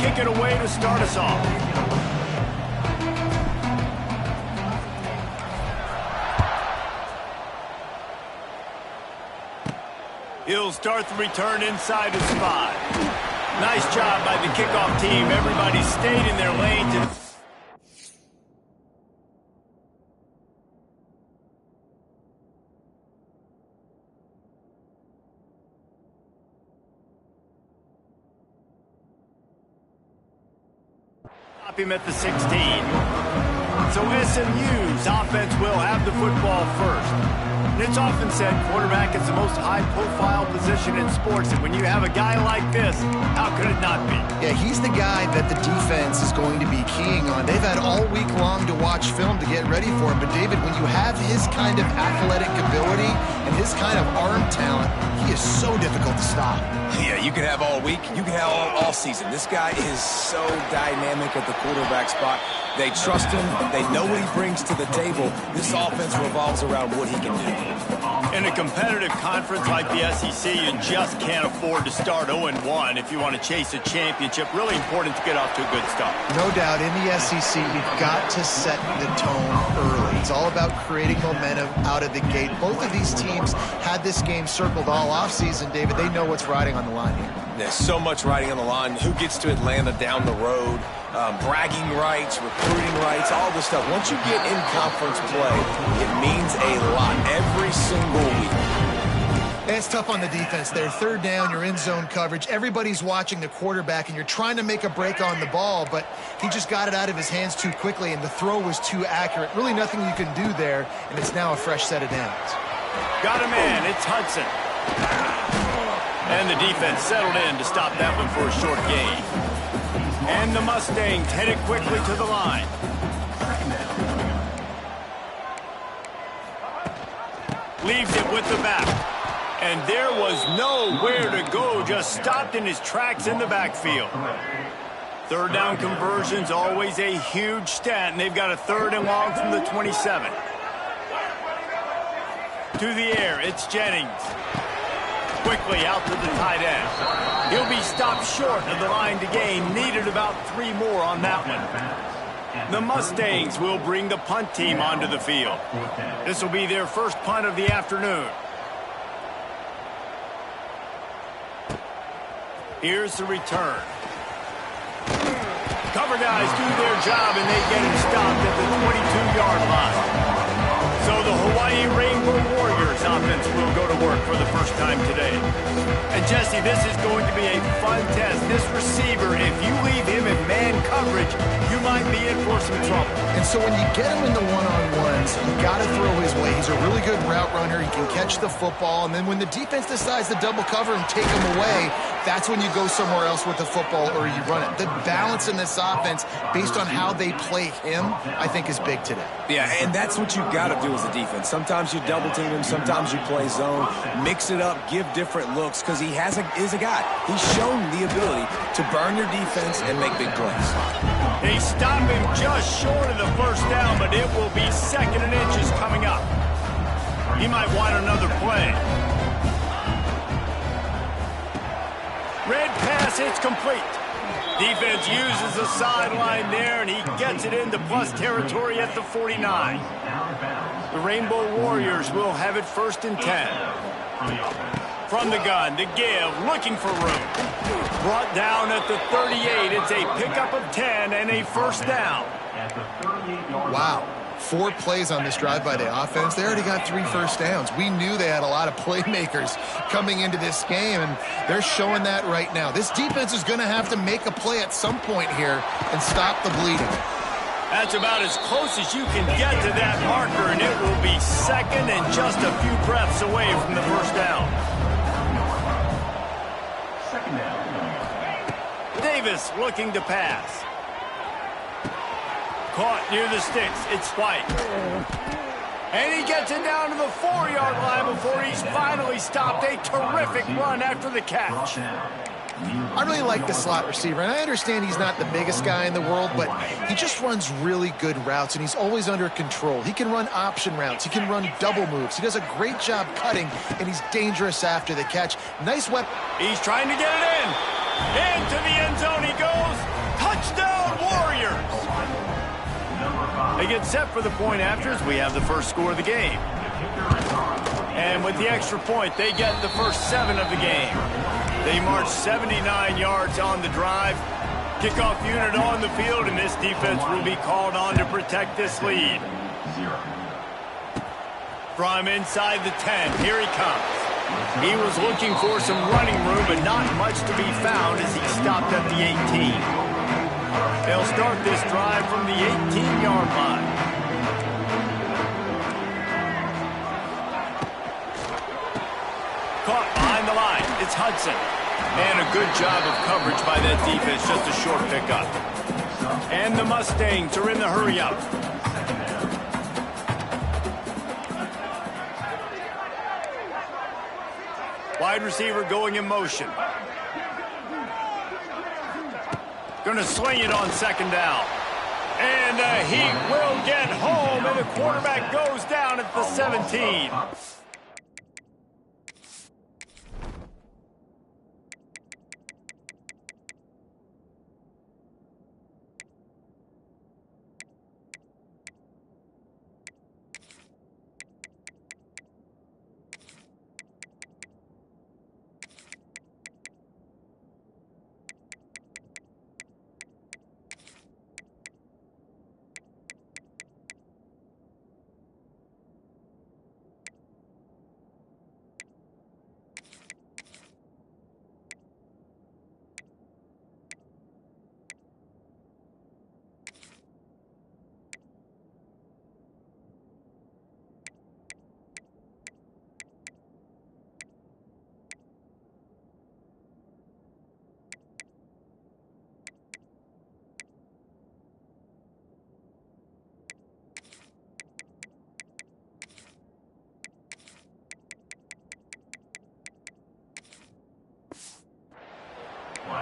kick it away to start us off. He'll start the return inside his 5. Nice job by the kickoff team. Everybody stayed in their lanes. Stop him at the 16. So SMU's offense will have the football first. And it's often said quarterback is the most high-profile position in sports, and when you have a guy like this, how could it not be? Yeah, he's the guy that the defense is going to be keying on. They've had all week long to watch film to get ready for him, but David, when you have his kind of athletic ability and his kind of arm talent, he is so difficult to stop. Yeah, you can have all week, you can have all season. This guy is so dynamic at the quarterback spot. They trust him. They know what he brings to the table. This offense revolves around what he can do. In a competitive conference like the SEC, you just can't afford to start 0-1 if you want to chase a championship. Really important to get off to a good start. No doubt, in the SEC, you've got to set the tone early. It's all about creating momentum out of the gate. Both of these teams had this game circled all offseason, David. They know what's riding on the line here. There's so much riding on the line. Who gets to Atlanta down the road? Bragging rights, recruiting rights, all this stuff. Once you get in conference play, it means a lot every single week. And it's tough on the defense there. Third down, you're in zone coverage. Everybody's watching the quarterback, and you're trying to make a break on the ball, but he just got it out of his hands too quickly, and the throw was too accurate. Really nothing you can do there, and it's now a fresh set of downs. Got a man. It's Hudson. And the defense settled in to stop that one for a short gain. And the Mustangs headed quickly to the line. Leaves it with the back. And there was nowhere to go, just stopped in his tracks in the backfield. Third down conversion's always a huge stat, and they've got a 3rd and long from the 27. To the air, it's Jennings. Quickly out to the tight end. He'll be stopped short of the line to gain. Needed about 3 more on that one. The Mustangs will bring the punt team onto the field. This will be their first punt of the afternoon. Here's the return. Cover guys do their job, and they get him stopped at the 22-yard line. So the Hawaii Rainbow Warriors offense will go to work for the first time today. And Jesse, this is going to be a fun test. This receiver, if you leave him in man coverage, you might be in for some trouble. And so when you get him in the one-on-ones, you got to throw his way. He's a really good route runner. He can catch the football. And then when the defense decides to double cover and take him away, that's when you go somewhere else with the football or you run it. The balance in this offense, based on how they play him, I think is big today. Yeah, and that's what you've got to do as a defense. Sometimes you double team him, sometimes you play zone. Mix it up, give different looks, because he is a guy. He's shown the ability to burn your defense and make big plays. They stop him just short of the first down, but it will be 2nd and inches coming up. He might want another play. Red pass, it's complete. Defense uses the sideline there, and he gets it into plus territory at the 49. The Rainbow Warriors will have it 1st and 10. From the gun, to give, looking for room. Brought down at the 38. It's a pickup of 10 and a 1st down. Wow. 4 plays on this drive by the offense. They already got 3 first downs. We knew they had a lot of playmakers coming into this game, and they're showing that right now. This defense is going to have to make a play at some point here and stop the bleeding. That's about as close as you can get to that marker, and it will be 2nd and just a few breaths away from the 1st down. Davis looking to pass. Caught near the sticks. It's White. And he gets it down to the 4-yard line before he's finally stopped. A terrific run after the catch. I really like the slot receiver, and I understand he's not the biggest guy in the world, but he just runs really good routes, and he's always under control. He can run option routes. He can run double moves. He does a great job cutting, and he's dangerous after the catch. Nice weapon. He's trying to get it in. Into the end zone he goes. They get set for the point afters. We have the first score of the game. And with the extra point, they get the first 7 of the game. They march 79 yards on the drive. Kickoff unit on the field, and this defense will be called on to protect this lead. From inside the 10, here he comes. He was looking for some running room, but not much to be found as he stopped at the 18. They'll start this drive from the 18-yard line. Caught behind the line. It's Hudson. And a good job of coverage by that defense. Just a short pickup. And the Mustangs are in the hurry-up. Wide receiver going in motion. Going to sling it on second down. And he will get home, and the quarterback goes down at the 17.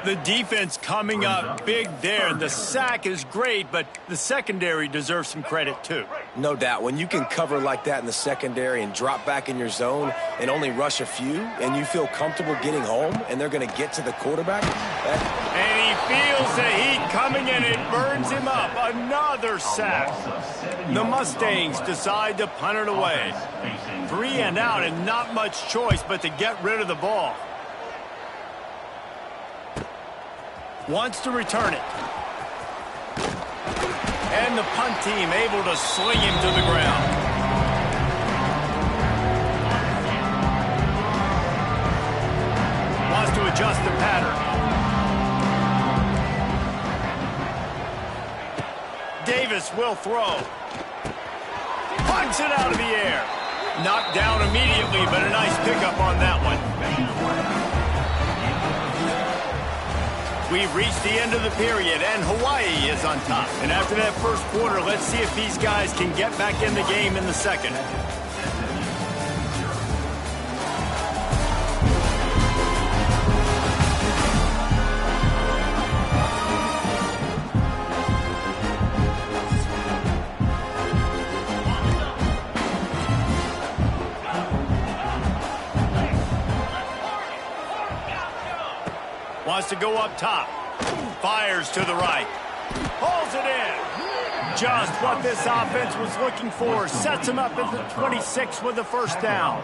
The defense coming up big there. The sack is great, but the secondary deserves some credit too. No doubt. When you can cover like that in the secondary and drop back in your zone and only rush a few, and you feel comfortable getting home, and they're going to get to the quarterback. And he feels the heat coming, and it burns him up. Another sack. The Mustangs decide to punt it away. 3 and out, and not much choice but to get rid of the ball. Wants to return it. And the punt team able to sling him to the ground. Wants to adjust the pattern. Davis will throw. Punts it out of the air. Knocked down immediately, but a nice pickup on that one. We've reached the end of the period, and Hawaii is on top. And after that first quarter, let's see if these guys can get back in the game in the second. Wants to go up top. Fires to the right. Pulls it in. Just what this offense was looking for. Sets him up at the 26 with the first down.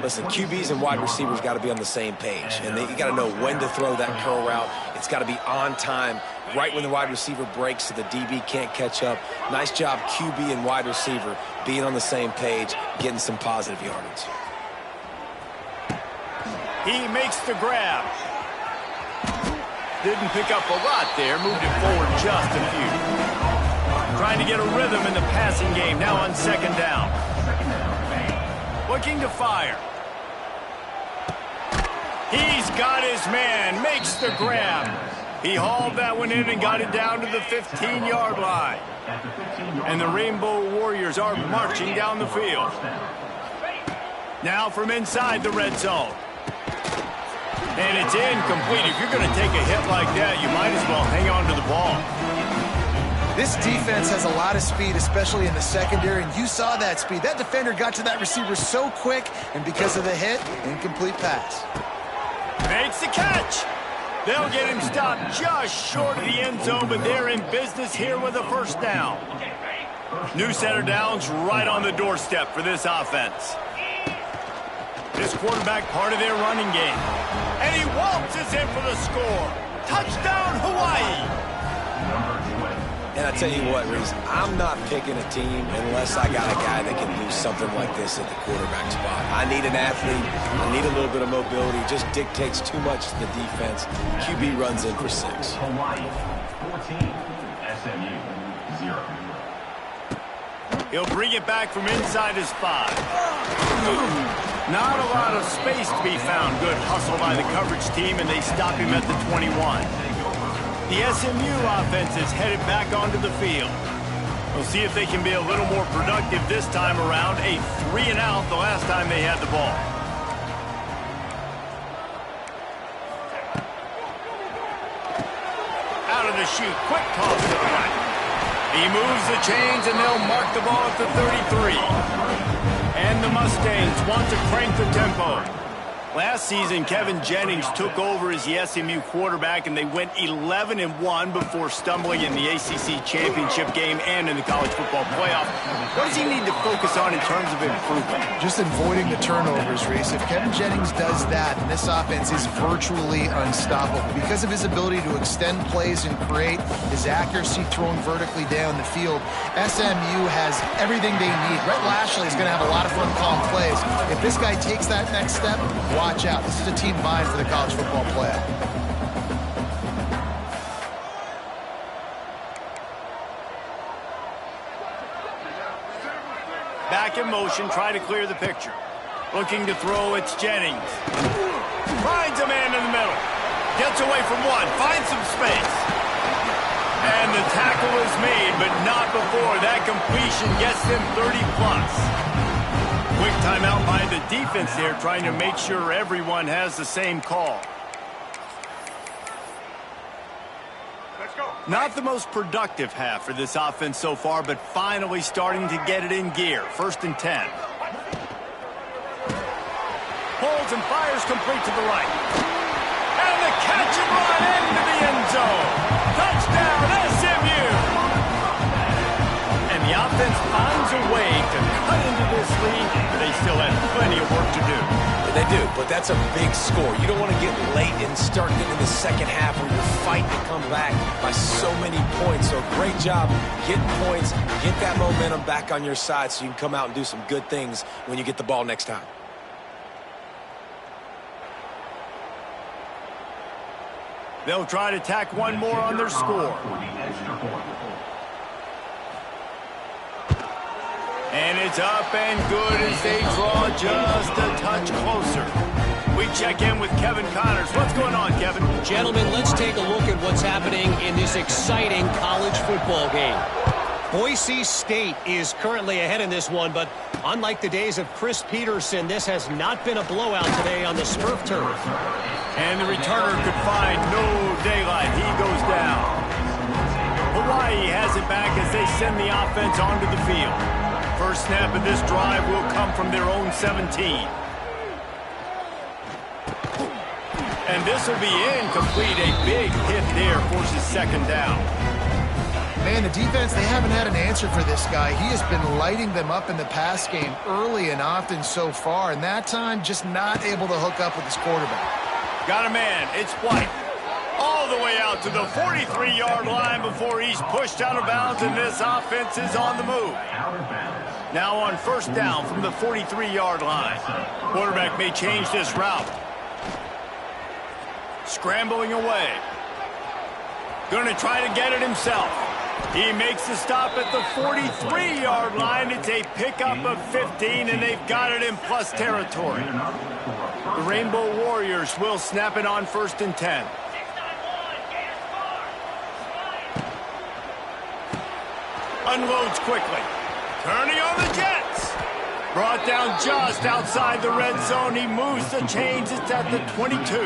Listen, QBs and wide receivers got to be on the same page. And you got to know when to throw that curl route. It's got to be on time, right when the wide receiver breaks so the DB can't catch up. Nice job, QB and wide receiver, being on the same page, getting some positive yardage. He makes the grab. Didn't pick up a lot there. Moved it forward just a few. Trying to get a rhythm in the passing game. Now on second down. Looking to fire. He's got his man. Makes the grab. He hauled that one in and got it down to the 15-yard line. And the Rainbow Warriors are marching down the field. Now from inside the red zone. And it's incomplete. If you're going to take a hit like that, you might as well hang on to the ball. This defense has a lot of speed, especially in the secondary, and you saw that speed. That defender got to that receiver so quick, and because of the hit, incomplete pass. Makes the catch. They'll get him stopped just short of the end zone, but they're in business here with a first down. New center downs right on the doorstep for this offense. This quarterback part of their running game. And he waltzes in for the score. Touchdown, Hawaii. And I tell you what, Reese, I'm not picking a team unless I got a guy that can do something like this at the quarterback spot. I need an athlete. I need a little bit of mobility. Just dictates too much to the defense. QB runs in for 6. Hawaii 14, SMU 0. He'll bring it back from inside his 5. Not a lot of space to be found. Good hustle by the coverage team, and they stop him at the 21. The SMU offense is headed back onto the field. We'll see if they can be a little more productive this time around. A 3-and-out the last time they had the ball. Out of the chute, quick toss to the right. He moves the chains, and they'll mark the ball at the 33. And the Mustangs want to crank the tempo. Last season, Kevin Jennings took over as the SMU quarterback, and they went 11-1 before stumbling in the ACC championship game and in the college football playoff. What does he need to focus on in terms of improvement? Just avoiding the turnovers, Reese. If Kevin Jennings does that, then this offense is virtually unstoppable because of his ability to extend plays and create, his accuracy throwing vertically down the field. SMU has everything they need. Rhett Lashley is going to have a lot of fun calling plays. If this guy takes that next step, watch out. This is a team vying for the college football playoff. Back in motion, try to clear the picture. Looking to throw, it's Jennings. Finds a man in the middle. Gets away from one, finds some space. And the tackle is made, but not before that completion gets them 30+. Quick timeout by the defense there, trying to make sure everyone has the same call. Let's go. Not the most productive half for this offense so far, but finally starting to get it in gear. 1st and 10. Holds and fires complete to the right. And the catch and run into the end zone. Touchdown, SMU! And the offense finds a way to cut into this lead, but they still have plenty of work to do. They do, but that's a big score. You don't want to get late and start getting in the second half where you're fighting to come back by so many points. So great job getting points, get that momentum back on your side so you can come out and do some good things when you get the ball next time. They'll try to tack one more on their score. And it's up and good as they draw just a touch closer. We check in with Kevin Connors. What's going on, Kevin? Gentlemen, let's take a look at what's happening in this exciting college football game. Boise State is currently ahead in this one, but unlike the days of Chris Peterson, this has not been a blowout today on the Smurf turf. And the returner could find no daylight. He goes down. Hawaii has it back as they send the offense onto the field. First snap of this drive will come from their own 17. And this will be incomplete. A big hit there forces 2nd down. Man, the defense, they haven't had an answer for this guy. He has been lighting them up in the pass game early and often so far, and that time just not able to hook up with his quarterback. Got a man. It's White. All the way out to the 43-yard line before he's pushed out of bounds, and this offense is on the move. Now on 1st down from the 43-yard line. Quarterback may change this route. Scrambling away. Going to try to get it himself. He makes the stop at the 43-yard line. It's a pickup of 15, and they've got it in plus territory. The Rainbow Warriors will snap it on 1st and 10. Unloads quickly. Turning on the Jets. Brought down just outside the red zone. He moves the chains. It's at the 22.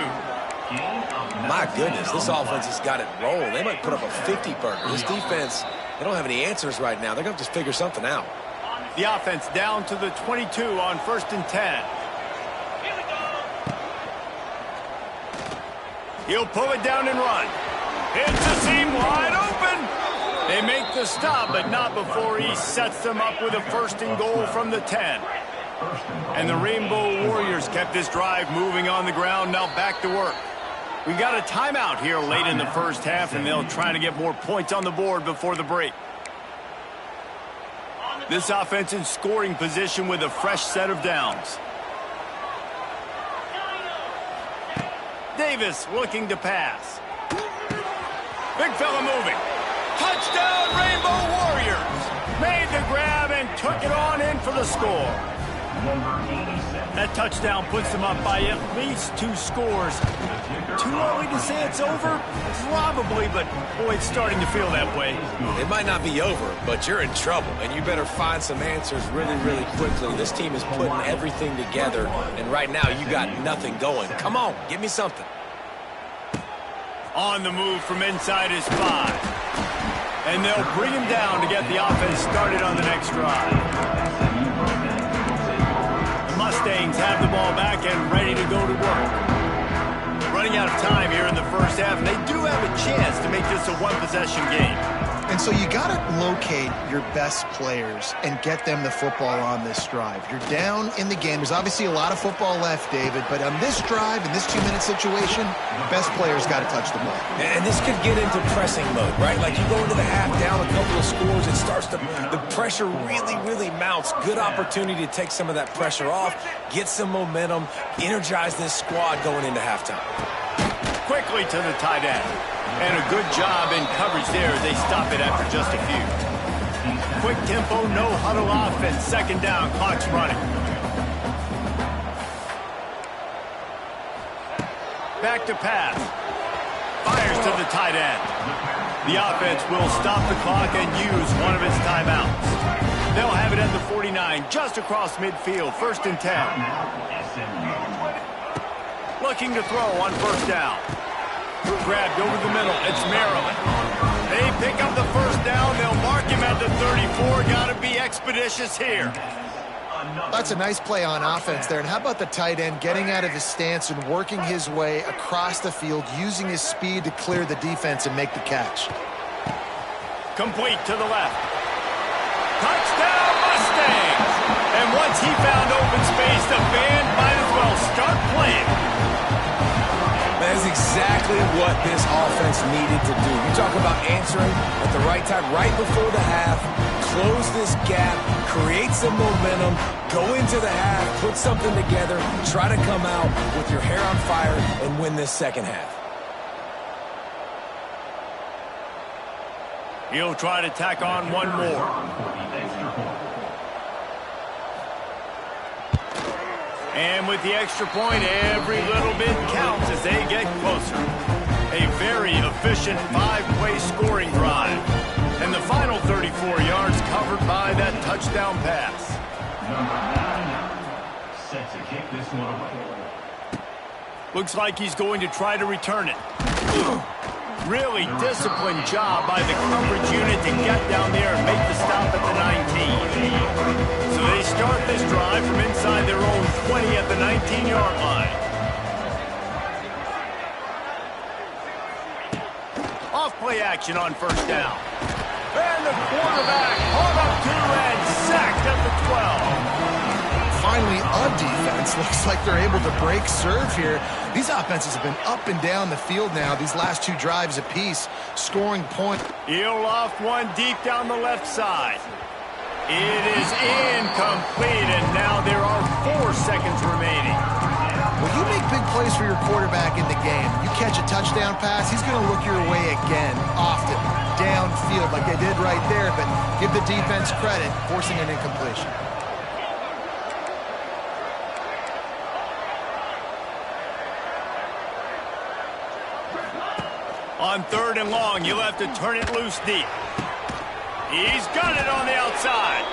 My goodness, this offense has got it rolling. They might put up a 50-burger. This defense, they don't have any answers right now. They're going to have to figure something out. The offense down to the 22 on 1st and 10. He'll pull it down and run. Hits the seam wide open. They make the stop, but not before he sets them up with a 1st and goal from the 10. And the Rainbow Warriors kept this drive moving on the ground. Now back to work. We got a timeout here late in the first half, and they'll try to get more points on the board before the break. This offense in scoring position with a fresh set of downs. Davis looking to pass. Big fella moving. Touchdown, Rainbow Warriors. Made the grab and took it on in for the score. That touchdown puts them up by at least 2 scores. Too early to say it's over? Probably, but boy, it's starting to feel that way. It might not be over, but you're in trouble, and you better find some answers really, really quickly. This team is putting everything together, and right now you got nothing going. Come on, give me something. On the move from inside his 5. And they'll bring him down to get the offense started on the next drive. The Mustangs have the ball back and ready to go to work. Running out of time here in the first half, and they do have a chance to make this a 1-possession game. And so you got to locate your best players and get them the football on this drive. You're down in the game. There's obviously a lot of football left, David, but on this drive, in this 2-minute situation, best players got to touch the ball. And this could get into pressing mode, right? Like you go into the half down a couple of scores, it starts to, the pressure really, really mounts. Good opportunity to take some of that pressure off, get some momentum, energize this squad going into halftime. Quickly to the tight end. And a good job in coverage there as they stop it after just a few. Quick tempo, no huddle offense. 2nd down, clock's running. Back to pass. Fires to the tight end. The offense will stop the clock and use one of its timeouts. They'll have it at the 49, just across midfield, 1st and 10. Looking to throw on 1st down. Grabbed over the middle. It's Maryland. They pick up the 1st down. They'll mark him at the 34. Got to be expeditious here. That's a nice play on offense there. And how about the tight end getting out of his stance and working his way across the field, using his speed to clear the defense and make the catch. Complete to the left. Touchdown, Mustangs! And once he found open space, the band might as well start playing. That is exactly what this offense needed to do. You talk about answering at the right time, right before the half, close this gap, create some momentum, go into the half, put something together, try to come out with your hair on fire and win this 2nd half. He'll try to tack on one more. And with the extra point, every little bit counts as they get closer. A very efficient 5-play scoring drive. And the final 34 yards covered by that touchdown pass. Set to kick this one away. Looks like he's going to try to return it. Really disciplined job by the coverage unit to get down there and make the stop at the 19. So they start this drive from inside their own 20 at the 19-yard line. Off play action on 1st down. And the quarterback hung up 2 and sacked at the 12. Finally, a defense. Looks like they're able to break serve here. These offenses have been up and down the field now, these last 2 drives apiece, scoring points. He'll loft one deep down the left side. It is incomplete, and now there are 4 seconds remaining. When you make big plays for your quarterback in the game, you catch a touchdown pass, he's going to look your way again, often, downfield like they did right there, but give the defense credit, forcing an incompletion. On 3rd and long, you'll have to turn it loose deep. He's got it on the outside.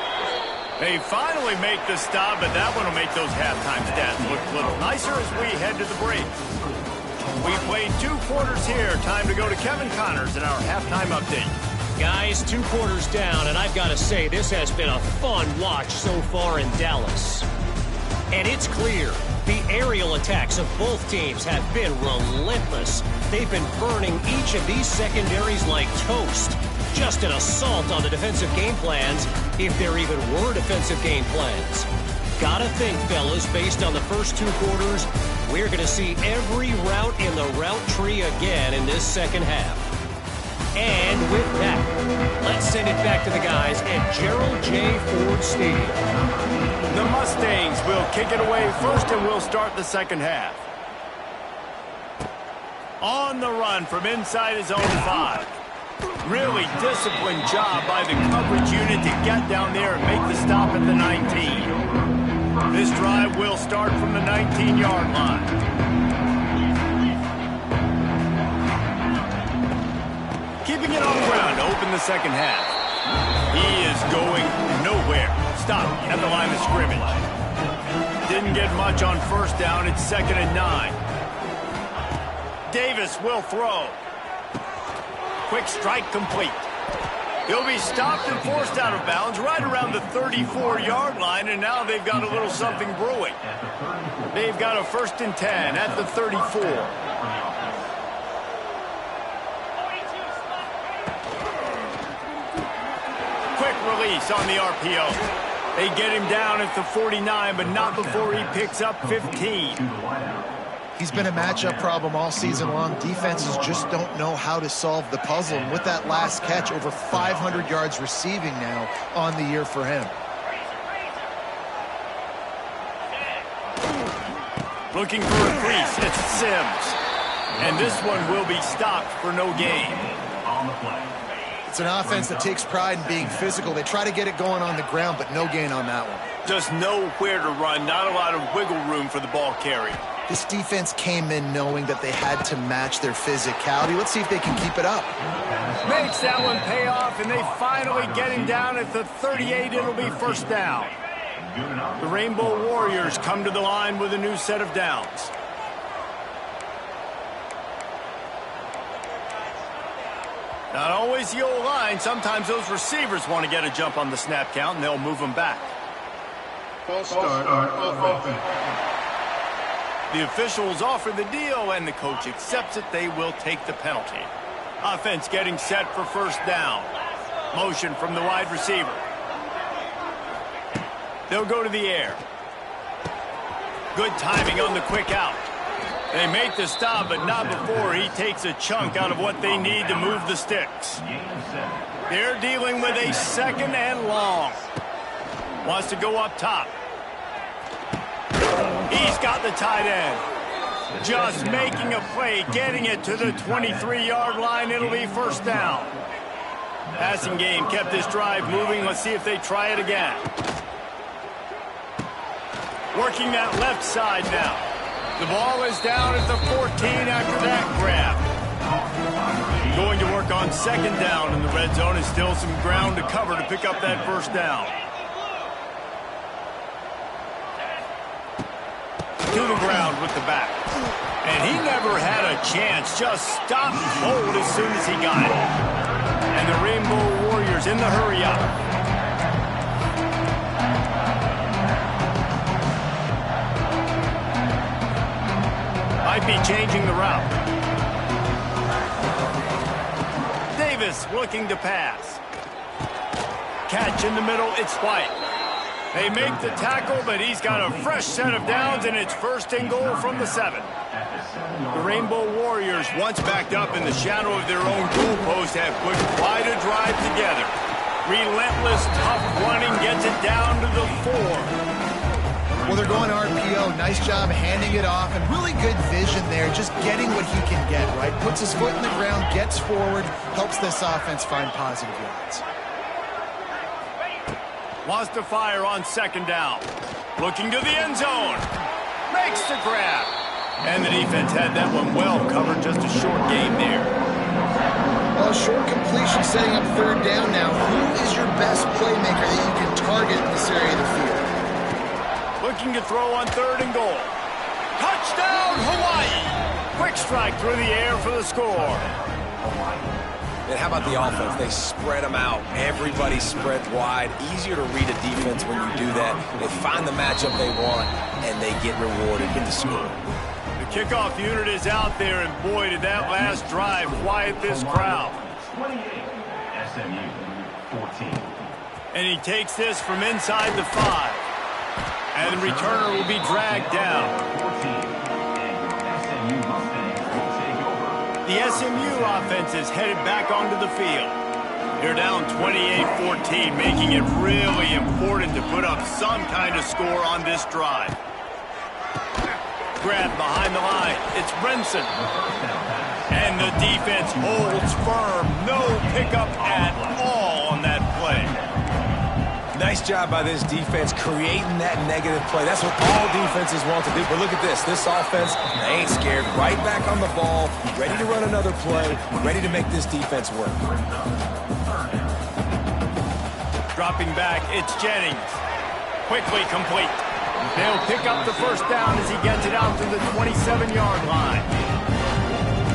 They finally make the stop, but that one will make those halftime stats look a little nicer as we head to the break. We played 2 quarters here. Time to go to Kevin Connors in our halftime update. Guys, 2 quarters down, and I've got to say, this has been a fun watch so far in Dallas. And it's clear, the aerial attacks of both teams have been relentless. They've been burning each of these secondaries like toast. Just an assault on the defensive game plans, if there even were defensive game plans. Gotta think, fellas, based on the first 2 quarters, we're going to see every route in the route tree again in this second half. And with that, let's send it back to the guys at Gerald J. Ford Stadium. The Mustangs will kick it away first, and we'll start the second half. On the run from inside his own 5. Really disciplined job by the coverage unit to get down there and make the stop at the 19. This drive will start from the 19-yard line. Keeping it on the ground to open the second half. He is going nowhere. Stop at the line of scrimmage. Didn't get much on first down. It's 2nd and 9. Davis will throw. Quick strike complete. He'll be stopped and forced out of bounds right around the 34-yard line, and now they've got a little something brewing. They've got a 1st and 10 at the 34. Quick release on the RPO. They get him down at the 49, but not before he picks up 15. He's been a matchup problem all season long. Defenses just don't know how to solve the puzzle. And with that last catch, over 500 yards receiving now on the year for him. Looking for a crease. It's Sims. And this one will be stopped for no gain. It's an offense that takes pride in being physical. They try to get it going on the ground, but no gain on that one. Just nowhere to run. Not a lot of wiggle room for the ball carrier. This defense came in knowing that they had to match their physicality. Let's see if they can keep it up. Makes that one pay off, and they finally get him down at the 38. It'll be 1st down. The Rainbow Warriors come to the line with a new set of downs. Not always the old line. Sometimes those receivers want to get a jump on the snap count, and they'll move them back. False start offense. The officials offer the deal, and the coach accepts it. They will take the penalty. Offense getting set for 1st down. Motion from the wide receiver. They'll go to the air. Good timing on the quick out. They make the stop, but not before he takes a chunk out of what they need to move the sticks. They're dealing with a 2nd and long. Wants to go up top. He's got the tight end. Just making a play, getting it to the 23-yard line. It'll be 1st down. Passing game kept this drive moving. Let's see if they try it again. Working that left side now. The ball is down at the 14 after that grab. Going to work on 2nd down in the red zone, and still some ground to cover to pick up that 1st down. To the ground with the back. And he never had a chance. Just stopped cold as soon as he got it. And the Rainbow Warriors in the hurry up. Might be changing the route. Davis looking to pass. Catch in the middle, it's White. They make the tackle, but he's got a fresh set of downs, and it's 1st and goal from the 7. The Rainbow Warriors, once backed up in the shadow of their own goalpost, have put quite a drive together. Relentless, tough running gets it down to the 4. Well, they're going RPO. Nice job handing it off, and really good vision there, just getting what he can get, right? Puts his foot in the ground, gets forward, helps this offense find positive yards. Wants to fire on 2nd down. Looking to the end zone. Makes the grab. And the defense had that one well covered. Just a short game there. Well, short completion setting up 3rd down now. Who is your best playmaker that you can target in this area of the field? Looking to throw on 3rd and goal. Touchdown, Hawaii. Quick strike through the air for the score. And how about the offense? They spread them out. Everybody spread wide. Easier to read a defense when you do that. They find the matchup they want, and they get rewarded with the score. The kickoff unit is out there, and boy, did that last drive quiet this crowd. SMU 14. And he takes this from inside the 5. And the returner will be dragged down. The SMU offense is headed back onto the field. They're down 28-14, making it really important to put up some kind of score on this drive. Grab behind the line. It's Brinson. And the defense holds firm. No pickup at all on that play. Nice job by this defense creating that negative play. That's what all defenses want to do. But look at this. This offense, they ain't scared. Right back on the ball, ready to run another play, ready to make this defense work. Dropping back, it's Jennings. Quickly complete. They'll pick up the first down as he gets it out to the 27-yard line.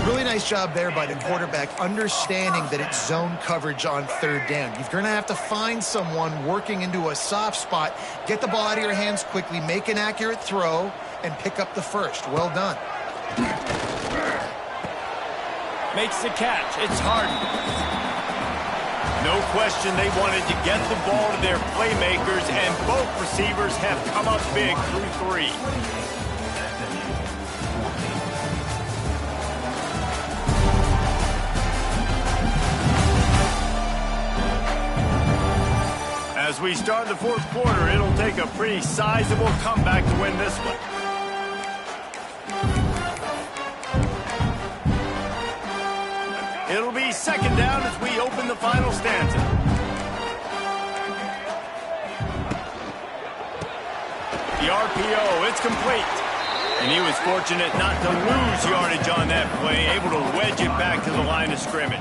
Really nice job there by the quarterback, understanding that it's zone coverage on third down. You're going to have to find someone working into a soft spot, get the ball out of your hands quickly, make an accurate throw, and pick up the first. Well done. Makes the catch. It's Harden. No question they wanted to get the ball to their playmakers, and both receivers have come up big through 3. As we start the fourth quarter, it'll take a pretty sizable comeback to win this one. It'll be second down as we open the final stanza. The RPO, it's complete. And he was fortunate not to lose yardage on that play, able to wedge it back to the line of scrimmage.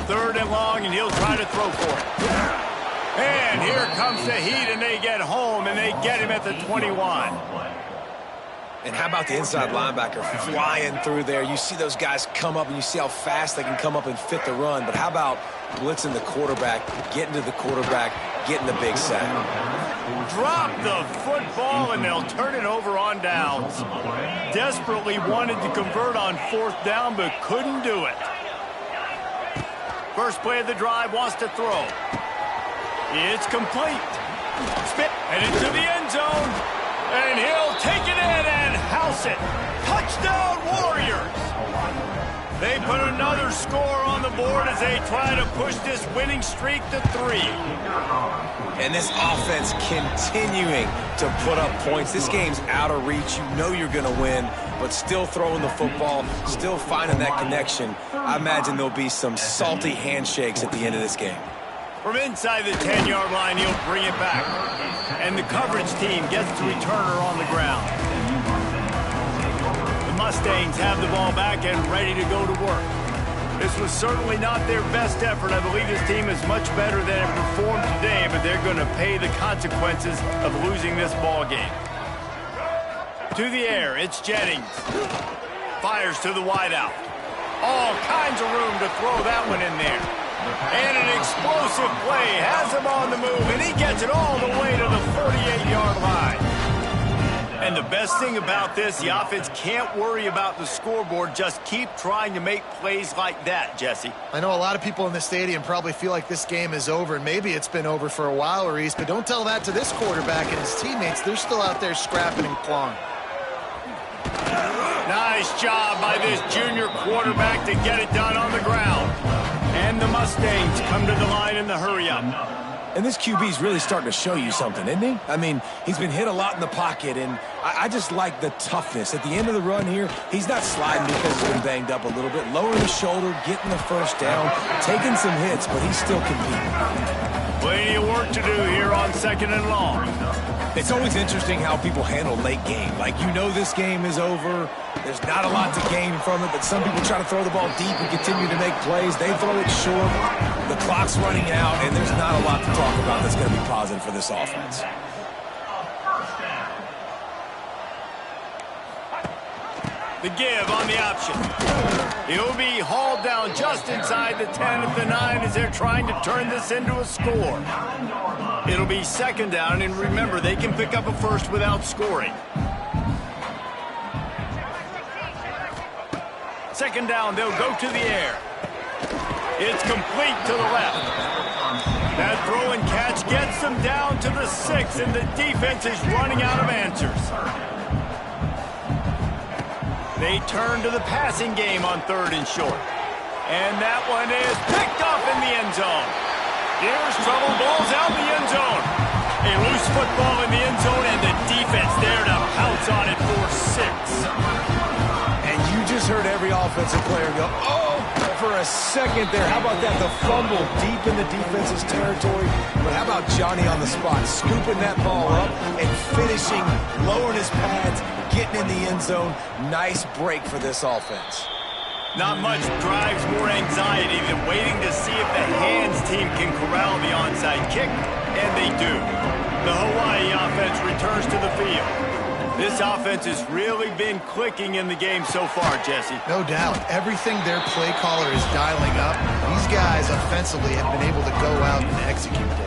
Third and long, and he'll try to throw for it. And here comes the heat, and they get home, and they get him at the 21. And how about the inside linebacker flying through there? You see those guys come up, and you see how fast they can come up and fit the run. But how about blitzing the quarterback, getting to the quarterback, getting the big sack? Drop the football, and they'll turn it over on downs. Desperately wanted to convert on fourth down, but couldn't do it. First play of the drive, wants to throw. It's complete. Spit, and into the end zone. And he'll take it in and house it. Touchdown, Warriors! They put another score on the board as they try to push this winning streak to 3. And this offense continuing to put up points. This game's out of reach. You know you're going to win, but still throwing the football, still finding that connection. I imagine there'll be some salty handshakes at the end of this game. From inside the 10-yard line, he'll bring it back. And the coverage team gets the returner on the ground. The Mustangs have the ball back and ready to go to work. This was certainly not their best effort. I believe this team is much better than it performed today, but they're going to pay the consequences of losing this ball game. To the air, it's Jennings. Fires to the wideout. All kinds of room to throw that one in there. And an explosive play has him on the move, and he gets it all the way to the 48-yard line. And the best thing about this, the offense can't worry about the scoreboard. Just keep trying to make plays like that, Jesse. I know a lot of people in the stadium probably feel like this game is over, and maybe it's been over for a while, Reese, but don't tell that to this quarterback and his teammates. They're still out there scrapping and clawing. Nice job by this junior quarterback to get it done on the ground. And the Mustangs come to the line in the hurry-up. And this QB's really starting to show you something, isn't he? I mean, he's been hit a lot in the pocket, and I just like the toughness. At the end of the run here, he's not sliding because he's been banged up a little bit. Lowering the shoulder, getting the first down, taking some hits, but he's still competing. Plenty of work to do here on second and long. It's always interesting how people handle late game. Like, you know this game is over. There's not a lot to gain from it, but some people try to throw the ball deep and continue to make plays. They throw it short. The clock's running out, and there's not a lot to talk about that's going to be positive for this offense. The give on the option. He'll be hauled down just inside the 10 at the 9 as they're trying to turn this into a score. It'll be second down, and remember, they can pick up a first without scoring. second down, they'll go to the air. It's complete to the left. That throw and catch gets them down to the 6, and the defense is running out of answers. They turn to the passing game on 3rd and short. And that one is picked up in the end zone. Here's trouble, ball's out in the end zone. A loose football in the end zone, and the defense there to pounce on it for 6. And you just heard every offensive player go, oh, for a second there. How about that? The fumble deep in the defense's territory. But how about Johnny on the spot, scooping that ball up and finishing, lowering his pads, getting in the end zone. Nice break for this offense. Not much drives more anxiety than waiting to see if the hands team can corral the onside kick, and they do. The Hawaii offense returns to the field. This offense has really been clicking in the game so far, Jesse. No doubt. Everything their play caller is dialing up, these guys offensively have been able to go out and execute it.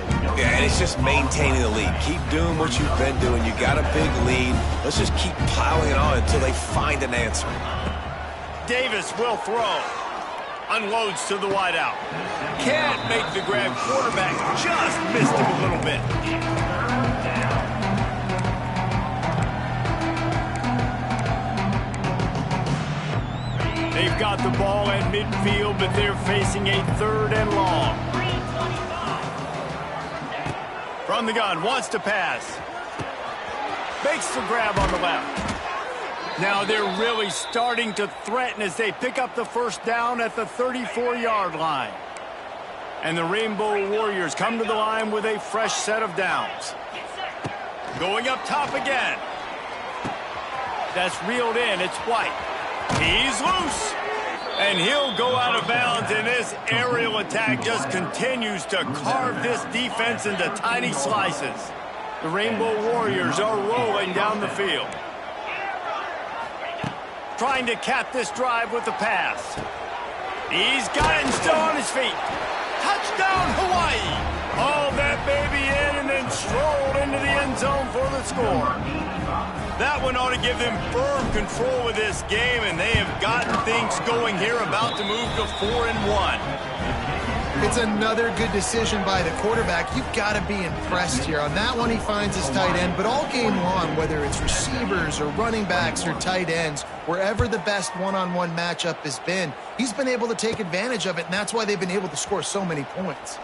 Yeah, and it's just maintaining the lead. Keep doing what you've been doing. You got a big lead. Let's just keep piling it on until they find an answer. Davis will throw. Unloads to the wideout. Can't make the grab. Quarterback just missed him a little bit. They've got the ball at midfield, but they're facing a 3rd and long. From the gun, wants to pass. Makes the grab on the left. Now they're really starting to threaten as they pick up the first down at the 34-yard line. And the Rainbow Warriors come to the line with a fresh set of downs. Going up top again. That's reeled in. It's White. He's loose. And he'll go out of bounds, and this aerial attack just continues to carve this defense into tiny slices. The Rainbow Warriors are rolling down the field. Trying to cap this drive with the pass. He's got it and still on his feet. Touchdown, Hawaii. Hauled that baby in and then strolled into the end zone for the score. That one ought to give them firm control of this game, and they have gotten things going here, about to move to 4-1. It's another good decision by the quarterback. You've got to be impressed here. On that one, he finds his tight end, but all game long, whether it's receivers or running backs or tight ends, wherever the best one-on-one matchup has been, he's been able to take advantage of it, and that's why they've been able to score so many points.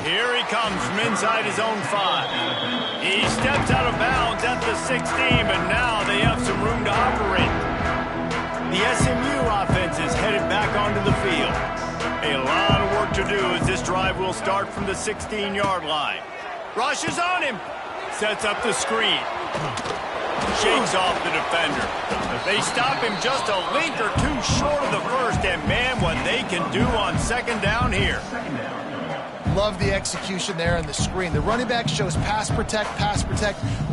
Here he comes from inside his own 5. He steps out of bounds at the 16, but now they have some room to operate. The SMU offense is headed back onto the field. A lot of work to do as this drive will start from the 16-yard line. Rushes on him. Sets up the screen. Shakes off the defender. They stop him just a link or two short of the first, and man, what they can do on second down here. Love the execution there on the screen. The running back shows pass protect,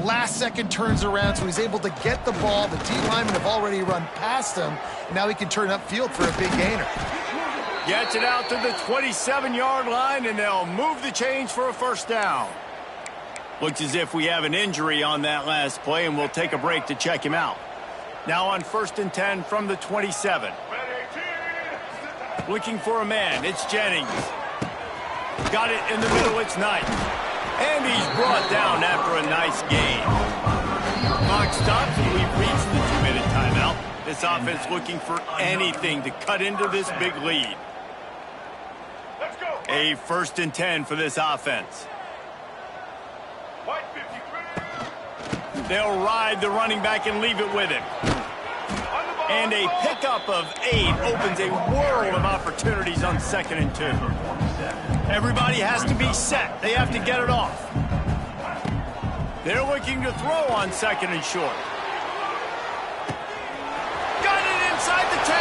last second turns around, so he's able to get the ball. The D linemen have already run past him, and now he can turn upfield for a big gainer. Gets it out to the 27-yard line, and they'll move the chains for a first down. Looks as if we have an injury on that last play, and we'll take a break to check him out. Now on 1st and 10 from the 27. Looking for a man. It's Jennings. Got it in the middle. It's Knight. And he's brought down after a nice gain. Clock stops, and we've reached the 2-minute timeout. This offense looking for anything to cut into this big lead. A 1st and 10 for this offense. They'll ride the running back and leave it with him. And a pickup of 8 opens a world of opportunities on 2nd and 2. Everybody has to be set. They have to get it off. They're looking to throw on 2nd and short. Got it inside the 10.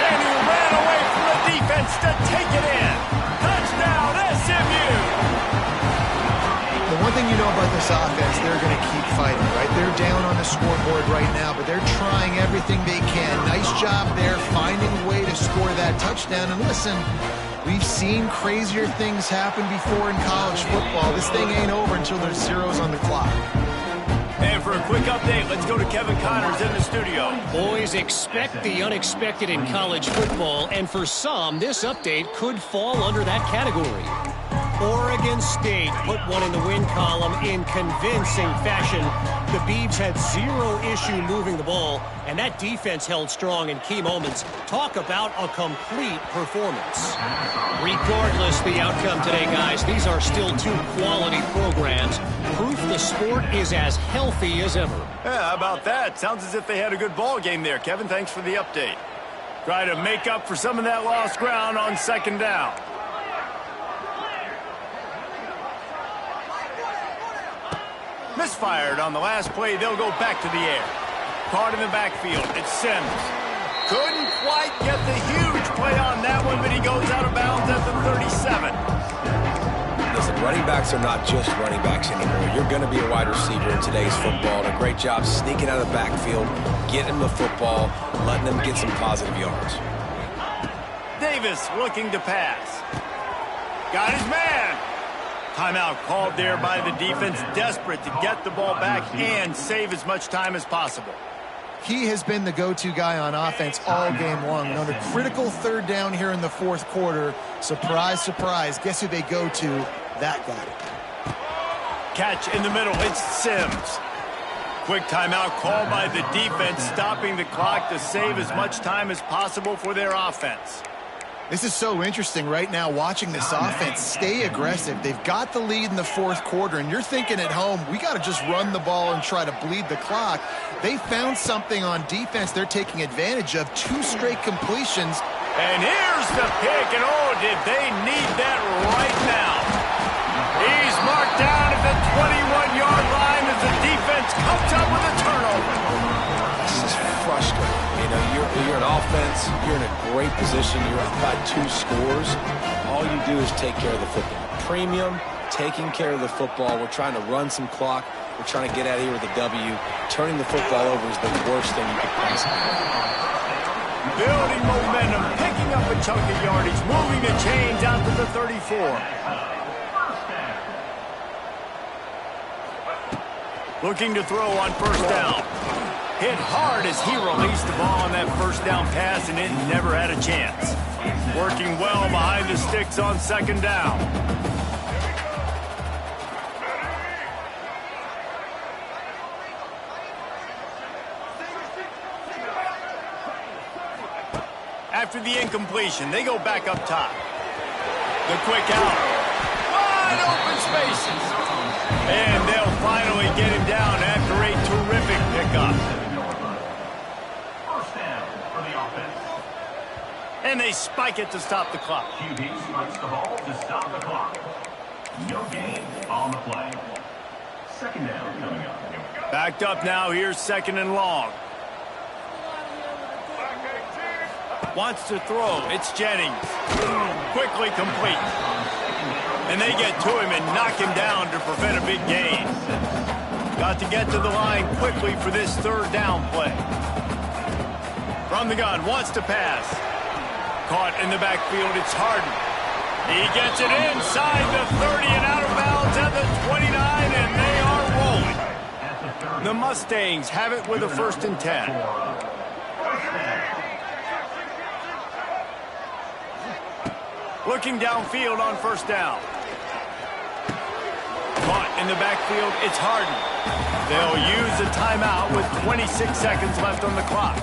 And he ran away from the defense to take it in. Touchdown, SMU. The one thing you know about this offense, they're going to keep fighting, right? They're down on the scoreboard right now, but they're trying everything they can. Nice job there, finding a way to score that touchdown. And listen, we've seen crazier things happen before in college football. This thing ain't over until there's zeros on the clock. And for a quick update, let's go to Kevin Connors in the studio. Boys, expect the unexpected in college football, and for some, this update could fall under that category. Oregon State put one in the win column in convincing fashion. The Beavs had zero issue moving the ball, and that defense held strong in key moments. Talk about a complete performance. Regardless the outcome today, guys, these are still two quality programs. Proof the sport is as healthy as ever. Yeah, how about that? Sounds as if they had a good ball game there. Kevin, thanks for the update. Try to make up for some of that lost ground on second down. Misfired on the last play. They'll go back to the air. Caught in the backfield. It's Sims. Couldn't quite get the huge play on that one, but he goes out of bounds at the 37. Listen, running backs are not just running backs anymore. You're going to be a wide receiver in today's football. And a great job sneaking out of the backfield, getting the football, letting them get some positive yards. Davis looking to pass. Got his man. Timeout called there by the defense, desperate to get the ball back and save as much time as possible. He has been the go-to guy on offense all game long. And on a critical third down here in the fourth quarter, surprise, surprise, guess who they go to? That guy. Catch in the middle. It's Sims. Quick timeout called by the defense, stopping the clock to save as much time as possible for their offense. This is so interesting right now watching this offense stay aggressive. They've got the lead in the fourth quarter, and you're thinking at home, we got to just run the ball and try to bleed the clock. They found something on defense they're taking advantage of. 2 straight completions. And here's the pick, and oh, did they need that right now. He's marked down at the 21-yard line as the defense comes up with a turnover. This is frustrating. You know, you're an offense, you're in a great position, you're up by 2 scores. All you do is take care of the football. Premium, taking care of the football. We're trying to run some clock. We're trying to get out of here with a W. Turning the football over is the worst thing you could possibly do. Building momentum, picking up a chunk of yardage, moving the chains out to the 34. Looking to throw on first down. Hit hard as he released the ball on that first down pass, and it never had a chance. Working well behind the sticks on second down. After the incompletion, they go back up top. The quick out. Wide open spaces. And they'll finally get him down after a terrific pickup. And they spike it to stop the clock. QB spikes the ball to stop the clock. No gain on the play. Second down coming up. Backed up now. Here's second and long. Wants to throw. It's Jennings. Quickly complete. And they get to him and knock him down to prevent a big gain. Got to get to the line quickly for this third down play. From the gun, wants to pass. Caught in the backfield, it's Harden. He gets it inside the 30 and out of bounds at the 29, and they are rolling. The Mustangs have it with a 1st and 10. Looking downfield on first down. Caught in the backfield, it's Harden. They'll use a timeout with 26 seconds left on the clock.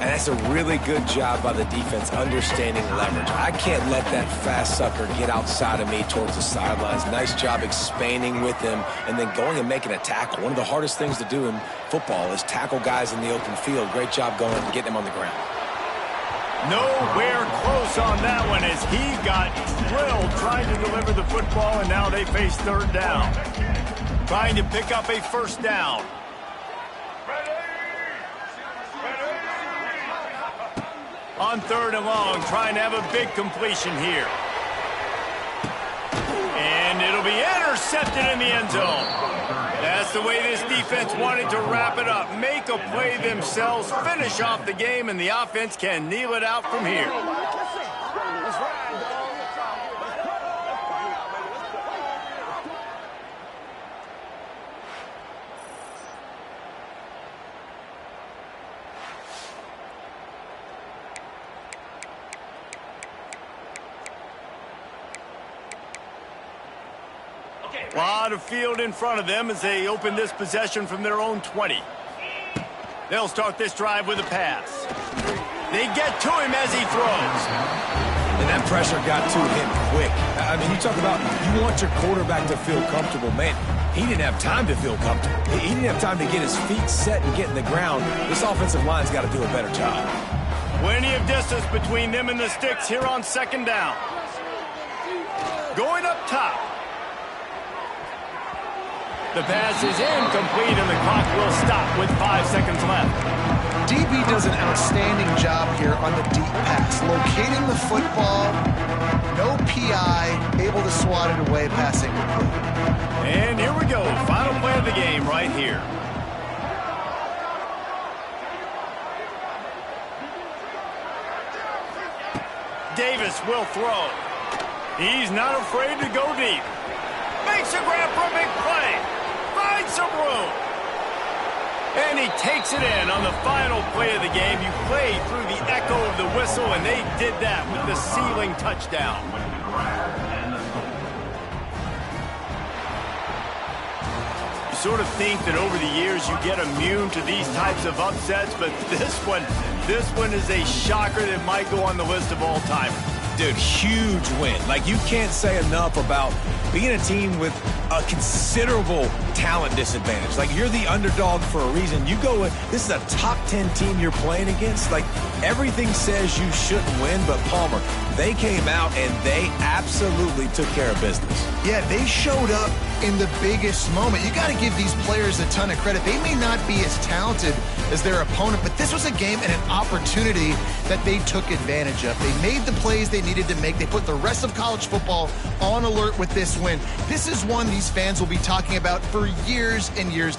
And that's a really good job by the defense understanding leverage. I can't let that fast sucker get outside of me towards the sidelines. Nice job expanding with him and then going and making a tackle. One of the hardest things to do in football is tackle guys in the open field. Great job going and getting him on the ground. Nowhere close on that one as he got drilled trying to deliver the football, and now they face third down. Trying to pick up a first down. On third and long, trying to have a big completion here. And it'll be intercepted in the end zone. That's the way this defense wanted to wrap it up. Make a play themselves, finish off the game, and the offense can kneel it out from here. A lot of field in front of them as they open this possession from their own 20. They'll start this drive with a pass. They get to him as he throws. And that pressure got to him quick. I mean, you talk about you want your quarterback to feel comfortable. Man, he didn't have time to feel comfortable. He didn't have time to get his feet set and get in the ground. This offensive line's got to do a better job. Plenty of distance between them and the sticks here on second down. Going up top. The pass is incomplete, and the clock will stop with 5 seconds left. DB does an outstanding job here on the deep pass, locating the football, no PI, able to swat it away, passing complete. And here we go, final play of the game right here. Davis will throw. He's not afraid to go deep. Makes a grab for a big play. Finds some room. And he takes it in on the final play of the game. You played through the echo of the whistle, and they did that with the sealing touchdown. You sort of think that over the years you get immune to these types of upsets, but this one is a shocker that might go on the list of all-timers. Dude, huge win. Like, you can't say enough about being a team with a considerable talent disadvantage. Like, you're the underdog for a reason. You go with, this is a top 10 team you're playing against. Like, everything says you shouldn't win, but Palmer, they came out and they absolutely took care of business. Yeah, they showed up in the biggest moment. You got to give these players a ton of credit. They may not be as talented as their opponent, but this was a game and an opportunity that they took advantage of. They made the plays they needed to make. They put the rest of college football on alert with this win. This is one these fans will be talking about for years and years to come.